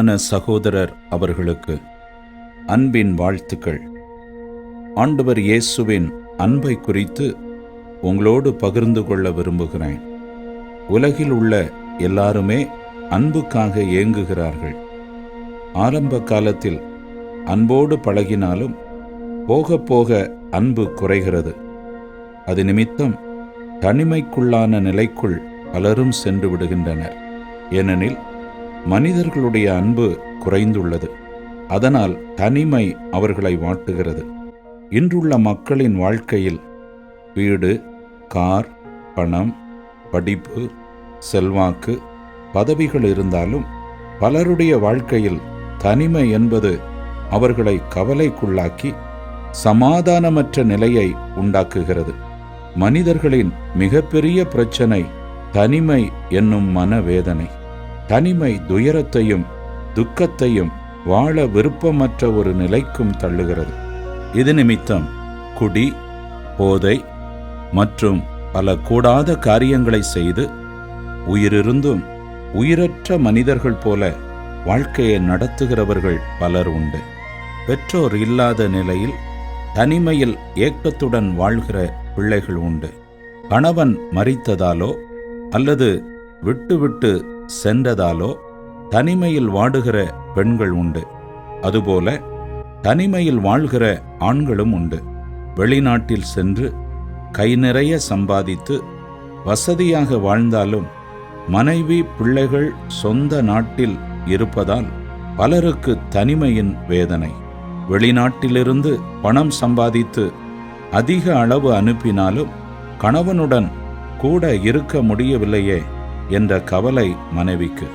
பிரியமான சகோதரர் அவர்களுக்கு அன்பின் வாழ்த்துக்கள். ஆண்டவர் இயேசுவின் அன்பை குறித்து உங்களோடு பகிர்ந்து கொள்ள விரும்புகிறேன். உலகில் உள்ள எல்லாருமே அன்புக்காக ஏங்குகிறார்கள். ஆரம்ப காலத்தில் அன்போடு பழகினாலும் போக போக அன்பு குறைகிறது. அது நிமித்தம் தனிமைக்குள்ளான நிலைக்குள் பலரும் சென்று விடுகின்றனர். ஏனெனில் மனிதர்களுடைய அன்பு குறைந்துள்ளது. அதனால் தனிமை அவர்களை வாட்டுகிறது. இன்றுள்ள மக்களின் வாழ்க்கையில் வீடு, கார், பணம், படிப்பு, செல்வாக்கு, பதவிகள் இருந்தாலும் பலருடைய வாழ்க்கையில் தனிமை என்பது அவர்களை கவலைக்குள்ளாக்கி சமாதானமற்ற நிலையை உண்டாக்குகிறது. மனிதர்களின் மிகப்பெரிய பிரச்சனை தனிமை என்னும் மனவேதனை. தனிமை துயரத்தையும் துக்கத்தையும் வாழ விருப்பமற்ற ஒரு நிலைக்கும் தள்ளுகிறது. இது நிமித்தம் குடி, போதை மற்றும் பல கூடாத காரியங்களை செய்து உயிரிருந்தும் உயிரற்ற மனிதர்கள் போல வாழ்க்கையை நடத்துகிறவர்கள் பலர் உண்டு. பெற்றோர் இல்லாத நிலையில் தனிமையில் ஏக்கத்துடன் வாழ்கிற பிள்ளைகள் உண்டு. கணவன் மரித்ததாலோ அல்லது விட்டு சென்றதாலோ தனிமையில் வாடுகிற பெண்கள் உண்டு. அதுபோல தனிமையில் வாழ்கிற ஆண்களும் உண்டு. வெளிநாட்டில் சென்று கை நிறைய சம்பாதித்து வசதியாக வாழ்ந்தாலும் மனைவி, பிள்ளைகள் சொந்த நாட்டில் இருப்பதால் பலருக்கு தனிமையின் வேதனை. வெளிநாட்டிலிருந்து பணம் சம்பாதித்து அதிக அளவு அனுப்பினாலும் கணவனுடன் கூட இருக்க முடியவில்லையே என்ற கவலை மனைவிக்கு.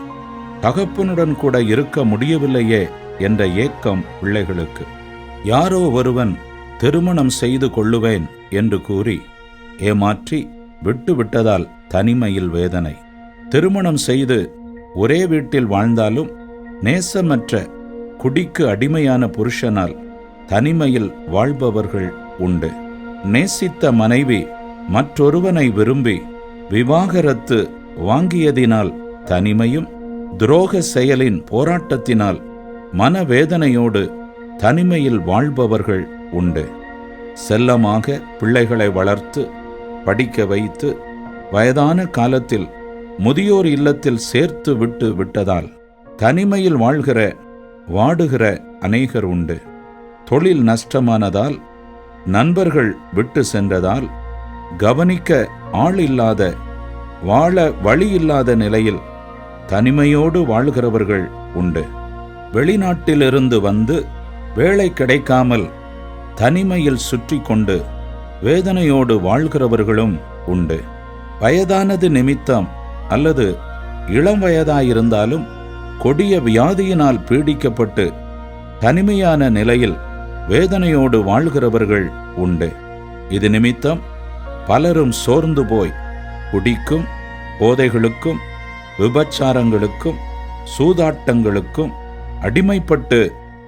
தகப்பனுடன் கூட இருக்க முடியவில்லையே என்ற ஏக்கம் பிள்ளைகளுக்கு. யாரோ ஒருவன் திருமணம் செய்து கொள்ளுவேன் என்று கூறி ஏமாற்றி விட்டதால் தனிமையில் வேதனை. திருமணம் செய்து ஒரே வீட்டில் வாழ்ந்தாலும் நேசமற்ற குடிக்கு அடிமையான புருஷனால் தனிமையில் வாழ்பவர்கள் உண்டு. நேசித்த மனைவி மற்றொருவனை விரும்பி விவாகரத்து வாங்கியதினால் தனிமையும், துரோக செயலின் போராட்டத்தினால் மனவேதனையோடு தனிமையில் வாழ்பவர்கள் உண்டு. செல்லமாக பிள்ளைகளை வளர்த்து படிக்க வைத்து வயதான காலத்தில் முதியோர் இல்லத்தில் சேர்த்து விட்டதால் தனிமையில் வாடுகிற அநேகர் உண்டு. தொழில் நஷ்டமானதால், நண்பர்கள் விட்டு சென்றதால், கவனிக்க ஆள் இல்லாத, வாழ வழி இல்லாத நிலையில் தனிமையோடு வாழ்கிறவர்கள் உண்டு. வெளிநாட்டிலிருந்து வந்து வேலை கிடைக்காமல் தனிமையில் சுற்றி கொண்டு வேதனையோடு வாழ்கிறவர்களும் உண்டு. வயதானது நிமித்தம் அல்லது இளம் வயதாயிருந்தாலும் கொடிய வியாதியினால் பீடிக்கப்பட்டு தனிமையான நிலையில் வேதனையோடு வாழ்கிறவர்கள் உண்டு. இது நிமித்தம் பலரும் சோர்ந்து போய் குடிக்கும், போதைகளுக்கும், விபச்சாரங்களுக்கும், சூதாட்டங்களுக்கும் அடிமைப்பட்டு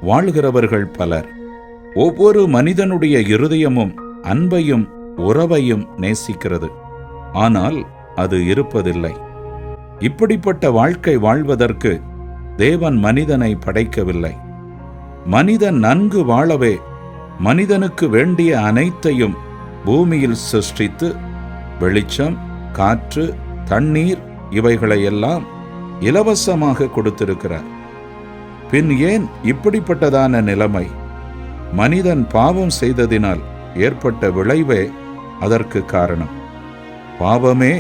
வாழ்கிறவர்கள் பலர். ஒவ்வொரு மனிதனுடைய இருதயமும் அன்பையும் உறவையும் நேசிக்கிறது. ஆனால் அது இருப்பதில்லை. இப்படிப்பட்ட வாழ்க்கை வாழ்வதற்கு தேவன் மனிதனை படைக்கவில்லை. மனிதன் நன்கு வாழவே மனிதனுக்கு வேண்டிய அனைத்தையும் பூமியில் சிருஷ்டித்து வெளிச்சம், காற்று, தண்ணீர் இவைகளையெல்லாம் இலவசமாக கொடுத்திருக்கிறார். பின் ஏன் இப்படிப்பட்டதான நிலைமை? மனிதன் பாவம் செய்ததினால் ஏற்பட்ட விளைவே அதற்கு காரணம். பாவமே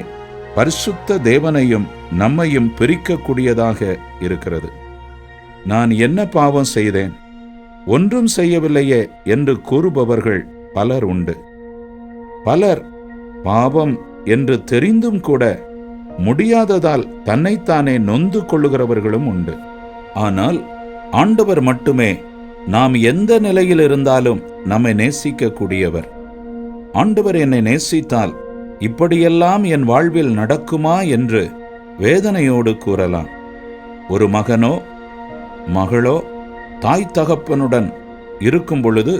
பரிசுத்த தேவனையும் நம்மையும் பிரிக்கக்கூடியதாக இருக்கிறது. நான் என்ன பாவம் செய்தேன், ஒன்றும் செய்யவில்லையே என்று கூறுபவர்கள் பலர் உண்டு. பலர் பாவம் என்று தெரிந்தும் கூட முடியாததால் தன்னைத்தானே நொந்து கொள்ளுகிறவர்களும் உண்டு. ஆனால் ஆண்டவர் மட்டுமே நாம் எந்த நிலையில் இருந்தாலும் நம்மை நேசிக்கக்கூடியவர். ஆண்டவர் என்னை நேசித்தால் இப்படியெல்லாம் என் வாழ்வில் நடக்குமா என்று வேதனையோடு கூறலாம். ஒரு மகனோ மகளோ தாய் தகப்பனுடன் இருக்கும் பொழுது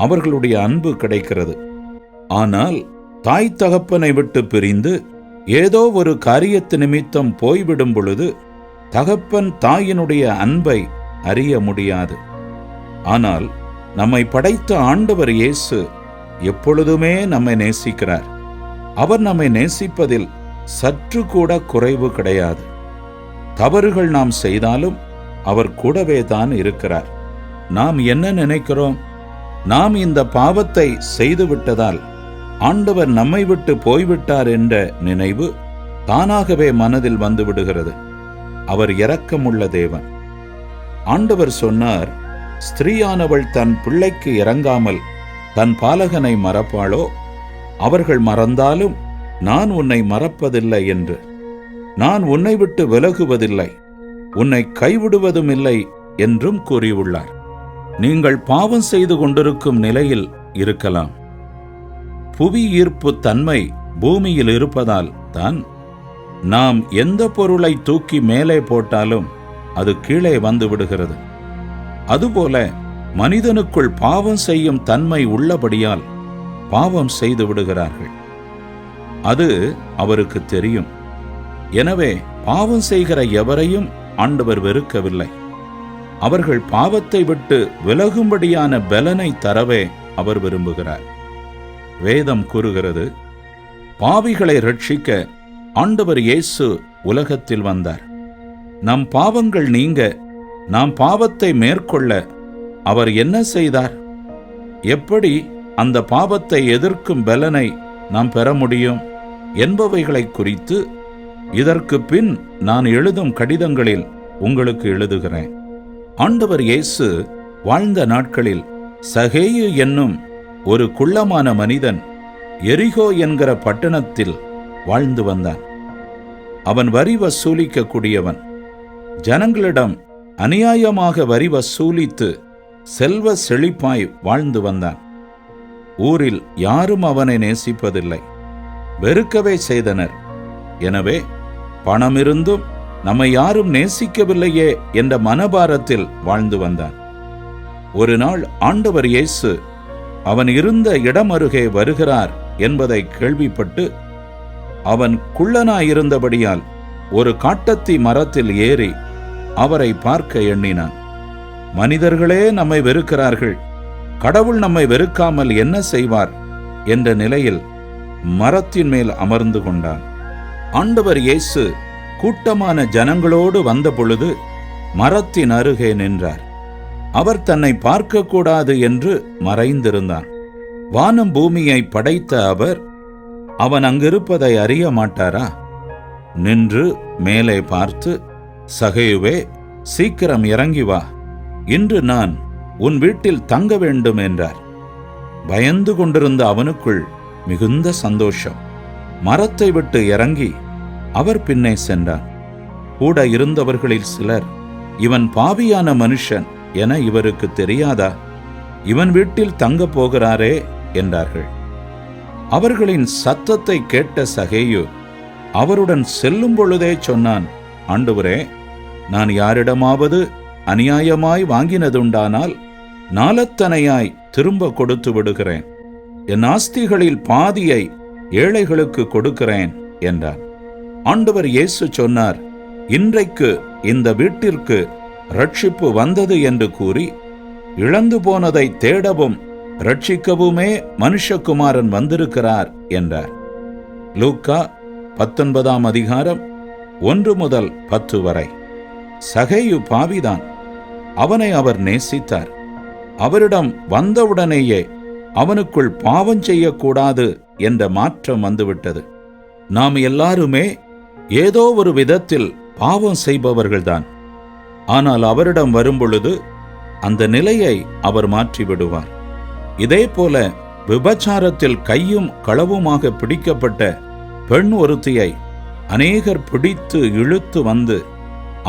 அவர்களுடைய அன்பு கிடைக்கிறது. ஆனால் தாய் தகப்பனை விட்டு பிரிந்து ஏதோ ஒரு காரியத்து நிமித்தம் போய்விடும் பொழுது தகப்பன் தாயினுடைய அன்பை அறிய முடியாது. ஆனால் நம்மை படைத்த ஆண்டவர் இயேசு எப்பொழுதுமே நம்மை நேசிக்கிறார். அவர் நம்மை நேசிப்பதில் சற்று கூட குறைவு கிடையாது. தவறுகள் நாம் செய்தாலும் அவர் கூடவே தான் இருக்கிறார். நாம் என்ன நினைக்கிறோம்? நாம் இந்த பாவத்தை செய்துவிட்டதால் ஆண்டவர் நம்மை விட்டு போய்விட்டார் என்ற நினைவு தானாகவே மனதில் வந்து விடுகிறது. அவர் இரக்கமுள்ள தேவன். ஆண்டவர் சொன்னார், ஸ்திரீயானவள் தன் பிள்ளைக்கு இறங்காமல் தன் பாலகனை மறப்பாளோ? அவர்கள் மறந்தாலும் நான் உன்னை மறப்பதில்லை என்று. நான் உன்னை விட்டு விலகுவதில்லை, உன்னை கைவிடுவதும் இல்லை என்றும் கூறியுள்ளார். நீங்கள் பாவம் செய்து கொண்டிருக்கும் நிலையில் இருக்கலாம். புவி ஈர்ப்பு தன்மை பூமியில் இருப்பதால் தான் நாம் எந்த பொருளை தூக்கி மேலே போட்டாலும் அது கீழே வந்து விடுகிறது. அதுபோல மனிதனுக்குள் பாவம் செய்யும் தன்மை உள்ளபடியால் பாவம் செய்து விடுகிறார்கள். அது அவருக்கு தெரியும். எனவே பாவம் செய்கிற எவரையும் ஆண்டவர் வெறுக்கவில்லை. அவர்கள் பாவத்தை விட்டு விலகும்படியான பலனை தரவே அவர் விரும்புகிறார். வேதம் கூறுகிறது, பாவிகளை ரட்சிக்க ஆண்டவர் இயேசு உலகத்தில் வந்தார். நம் பாவங்கள் நீங்க, நாம் பாவத்தை மேற்கொள்ள அவர் என்ன செய்தார்? எப்படி அந்த பாவத்தை எதிர்க்கும் பலனை நாம் பெற முடியும் என்பவைகளை குறித்து இதற்கு பின் நான் எழுதும் கடிதங்களில் உங்களுக்கு எழுதுகிறேன். ஆண்டவர் இயேசு வாழ்ந்த நாட்களில் சகேயு என்னும் ஒரு குள்ளமான மனிதன் எரிகோ என்கிற பட்டணத்தில் வாழ்ந்து வந்தான். அவன் வரி வசூலிக்க கூடியவன். ஜனங்களிடம் அநியாயமாக வரி வசூலித்து செல்வ செழிப்பாய் வாழ்ந்து வந்தான். ஊரில் யாரும் அவனை நேசிப்பதில்லை, வெறுக்கவே செய்தனர். எனவே பணமிருந்தும் நம்மை யாரும் நேசிக்கவில்லையே என்ற மனபாரத்தில் வாழ்ந்து வந்தான். ஒரு நாள் ஆண்டவர் இயேசு அவன் இருந்த இடம் அருகே வருகிறார் என்பதை கேள்விப்பட்டு அவன் குள்ளனாயிருந்தபடியால் ஒரு காட்டத்தி மரத்தில் ஏறி அவரை பார்க்க எண்ணினான். மனிதர்களே நம்மை வெறுக்கிறார்கள், கடவுள் நம்மை வெறுக்காமல் என்ன செய்வார் என்ற நிலையில் மரத்தின் மேல் அமர்ந்து கொண்டான். ஆண்டவர் இயேசு கூட்டமான ஜனங்களோடு வந்த பொழுது மரத்தின் அருகே நின்றார். அவர் தன்னை பார்க்கக்கூடாது என்று மறைந்திருந்தான். வானம் பூமியை படைத்த அவர் அவன் அங்கிருப்பதை அறிய மாட்டாரா? நின்று மேலே பார்த்து, சகேயுவே, சீக்கிரம் இறங்கி வா, இன்று நான் உன் வீட்டில் தங்க வேண்டும் என்றார். பயந்து கொண்டிருந்த அவனுக்குள் மிகுந்த சந்தோஷம். மரத்தை விட்டு இறங்கி அவர் பின்னே சென்றான். கூட இருந்தவர்களில் சிலர், இவன் பாவியான மனுஷன் என இவருக்கு தெரியாதா? இவன் வீட்டில் தங்க போகிறாரே என்றார்கள். அவர்களின் சத்தத்தை கேட்ட சகேயு அவருடன் செல்லும் பொழுதே சொன்னான், ஆண்டவரே, நான் யாரிடமாவது அநியாயமாய் வாங்கினதுண்டானால் நாலத்தனையாய் திரும்ப கொடுத்து விடுகிறேன். என் ஆஸ்திகளில் பாதியை ஏழைகளுக்கு கொடுக்கிறேன் என்றான். ஆண்டவர் இயேசு சொன்னார், இன்றைக்கு இந்த வீட்டிற்கு ரட்சிப்பு வந்தது என்று கூறி, இழந்து போனதை தேடவும் ரட்சிக்கவுமே மனுஷகுமாரன் வந்திருக்கிறார் என்றார். லூக்கா 19 அதிகாரம் 1 முதல் 10 வரை. சகேயு பாவிதான். அவனை அவர் நேசித்தார். அவரிடம் வந்தவுடனேயே அவனுக்குள் பாவம் செய்யக்கூடாது என்ற மாற்றம் வந்துவிட்டது. நாம் எல்லாருமே ஏதோ ஒரு விதத்தில் பாவம் செய்பவர்கள்தான். ஆனால் அவரிடம் வரும்பொழுது அந்த நிலையை அவர் மாற்றிவிடுவார். இதே போல விபச்சாரத்தில் கையும் களவுமாக பிடிக்கப்பட்ட பெண் ஒருத்தியை அநேகர் பிடித்து இழுத்து வந்து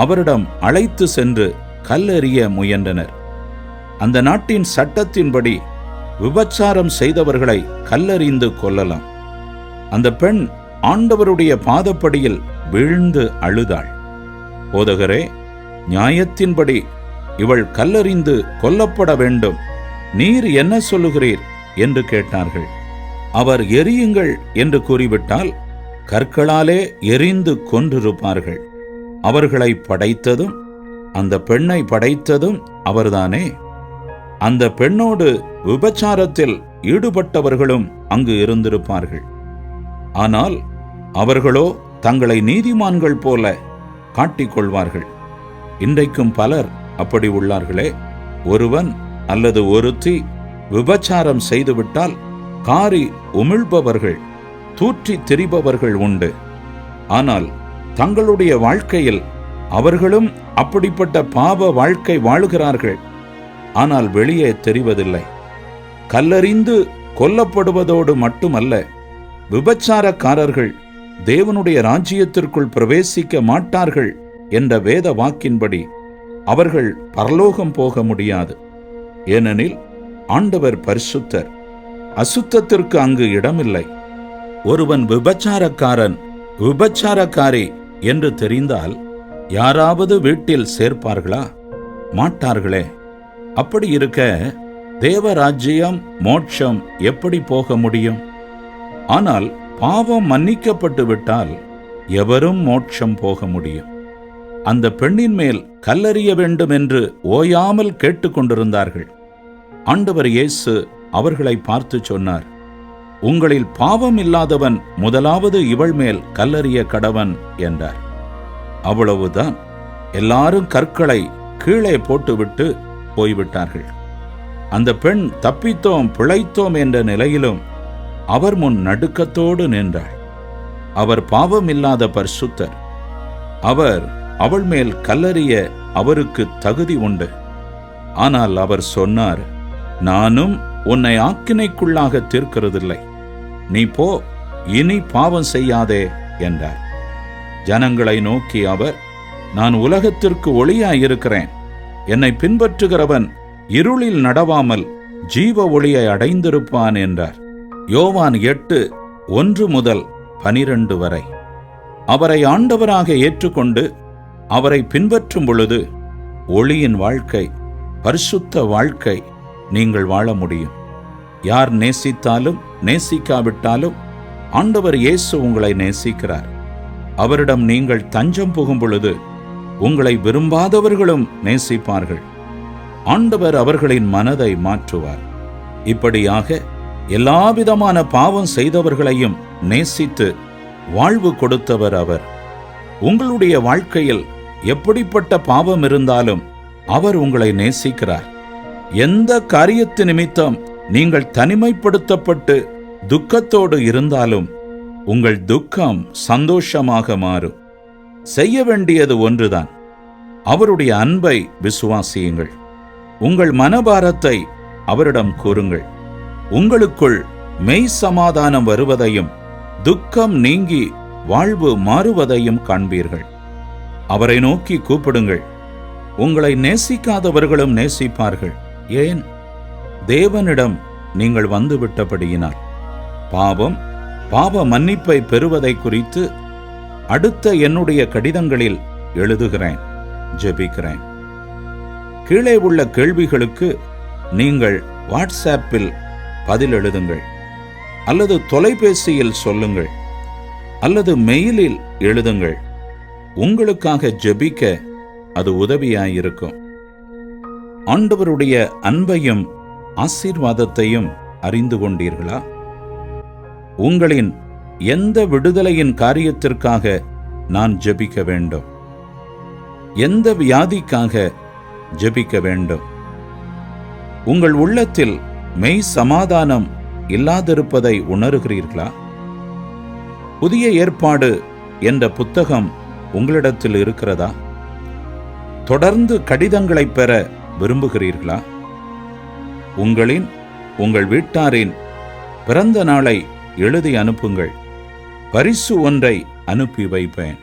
அவரிடம் அழைத்து சென்று கல்லெறிய முயன்றனர். அந்த நாட்டின் சட்டத்தின்படி விபச்சாரம் செய்தவர்களை கல்லெறிந்து கொல்லலாம். அந்த பெண் ஆண்டவருடைய பாதப்படியில் வீழ்ந்து அழுதாள். போதகரே, நியாயத்தின்படி இவள் கல்லெறிந்து கொல்லப்பட வேண்டும், நீர் என்ன சொல்லுகிறீர் என்று கேட்டார்கள். அவர் எரியுங்கள் என்று கூறிவிட்டால் கற்களாலே எரிந்து கொன்றிருப்பார்கள். அவர்களை படைத்ததும் அந்த பெண்ணை படைத்ததும் அவர்தானே. அந்த பெண்ணோடு விபச்சாரத்தில் ஈடுபட்டவர்களும் அங்கு இருந்திருப்பார்கள். ஆனால் அவர்களோ தங்களை நீதிமான்கள் போல காட்டிக்கொள்வார்கள். இன்றைக்கும் பலர் அப்படி உள்ளார்களே. ஒருவன் அல்லது ஒருத்தி விபச்சாரம் செய்துவிட்டால் காரி உமிழ்பவர்கள், தூற்றி திரிபவர்கள் உண்டு. ஆனால் தங்களுடைய வாழ்க்கையில் அவர்களும் அப்படிப்பட்ட பாவ வாழ்க்கை வாழுகிறார்கள். ஆனால் வெளியே தெரிவதில்லை. கல்லறிந்து கொல்லப்படுவதோடு மட்டுமல்ல, விபச்சாரக்காரர்கள் தேவனுடைய ராஜ்யத்திற்குள் பிரவேசிக்க மாட்டார்கள் என்ற வேத வாக்கின்படி அவர்கள் பரலோகம் போக முடியாது. ஏனெனில் ஆண்டவர் பரிசுத்தர். அசுத்தத்திற்கு அங்கு இடமில்லை. ஒருவன் விபச்சாரக்காரன், விபச்சாரக்காரி என்று தெரிந்தால் யாராவது வீட்டில் சேர்ப்பார்களா? மாட்டார்களே. அப்படி இருக்க தேவராஜ்யம், மோட்சம் எப்படி போக முடியும்? ஆனால் பாவம் மன்னிக்கப்பட்டு விட்டால் எவரும் மோட்சம் போக முடியும். அந்த பெண்ணின் மேல் கல்லறிய வேண்டும் என்று ஓயாமல் கேட்டுக்கொண்டிருந்தார்கள். ஆண்டவர் இயேசு அவர்களை பார்த்து சொன்னார், உங்களில் பாவம் இல்லாதவன் முதலாவது இவள் மேல் கல்லறிய கடவன் என்றார். அவ்வளவுதான். எல்லாரும் கற்களை கீழே போட்டுவிட்டு போய்விட்டார்கள். அந்த பெண் தப்பித்தோம் பிழைத்தோம் என்ற நிலையிலும் அவர் முன் நடுக்கத்தோடு நின்றாள். அவர் பாவம் இல்லாத பரிசுத்தர். அவர் அவள் மேல் கல்லறிய அவருக்கு தகுதி உண்டு. ஆனால் அவர் சொன்னார், நானும் உன்னை ஆக்கினைக்குள்ளாக தீர்க்கிறதில்லை, நீ போ, இனி பாவம் செய்யாதே என்றார். ஜனங்களை நோக்கி அவர், நான் உலகத்திற்கு ஒளியாயிருக்கிறேன், என்னை பின்பற்றுகிறவன் இருளில் நடவாமல் ஜீவ ஒளியை அடைந்திருப்பான் என்றார். யோவான் 8:1-12 வரை. அவரை ஆண்டவராக ஏற்றுக்கொண்டு அவரை பின்பற்றும் பொழுது ஒளியின் வாழ்க்கை, பரிசுத்த வாழ்க்கை நீங்கள் வாழ முடியும். யார் நேசித்தாலும் நேசிக்காவிட்டாலும் ஆண்டவர் இயேசு உங்களை நேசிக்கிறார். அவரிடம் நீங்கள் தஞ்சம் புகும் பொழுது உங்களை விரும்பாதவர்களும் நேசிப்பார்கள். ஆண்டவர் அவர்களின் மனதை மாற்றுவார். இப்படியாக எல்லாவிதமான பாவம் செய்தவர்களையும் நேசித்து வாழ்வு கொடுத்தவர் அவர். உங்களுடைய வாழ்க்கையில் எப்படிப்பட்ட பாவம் இருந்தாலும் அவர் உங்களை நேசிக்கிறார். எந்த காரியத்து நிமித்தம் நீங்கள் தனிமைப்படுத்தப்பட்டு துக்கத்தோடு இருந்தாலும் உங்கள் துக்கம் சந்தோஷமாக மாறும். செய்ய வேண்டியது ஒன்றுதான், அவருடைய அன்பை விசுவாசியுங்கள். உங்கள் மனபாரத்தை அவரிடம் கூறுங்கள். உங்களுக்குள் மெய் சமாதானம் வருவதையும் துக்கம் நீங்கி வாழ்வு மாறுவதையும் காண்பீர்கள். அவரை நோக்கி கூப்பிடுங்கள். உங்களை நேசிக்காதவர்களும் நேசிப்பார்கள். ஏன்? தேவனிடம் நீங்கள் வந்துவிட்டபடியினால். பாவ மன்னிப்பை பெறுவதை குறித்து அடுத்த என்னுடைய கடிதங்களில் எழுதுகிறேன், ஜெபிக்கிறேன். கீழே உள்ள கேள்விகளுக்கு நீங்கள் வாட்ஸ்ஆப்பில் பதில் எழுதுங்கள், அல்லது தொலைபேசியில் சொல்லுங்கள், அல்லது மெயிலில் எழுதுங்கள். உங்களுக்காக ஜெபிக்க அது உதவியாயிருக்கும். ஆண்டவருடைய அன்பையும் ஆசீர்வாதத்தையும் அறிந்து கொண்டீர்களா? உங்களின் எந்த விடுதலையின் காரியத்திற்காக நான் ஜெபிக்க வேண்டும்? எந்த வியாதிக்காக ஜெபிக்க வேண்டும்? உங்கள் உள்ளத்தில் மெய் சமாதானம் இல்லாதிருப்பதை உணர்கிறீர்களா? புதிய ஏற்பாடு என்ற புத்தகம் உங்களிடத்தில் இருக்கிறதா? தொடர்ந்து கடிதங்களை பெற விரும்புகிறீர்களா? உங்கள் வீட்டாரின் பிறந்த நாளை எழுதி அனுப்புங்கள். பரிசு ஒன்றை அனுப்பி வைப்பேன்.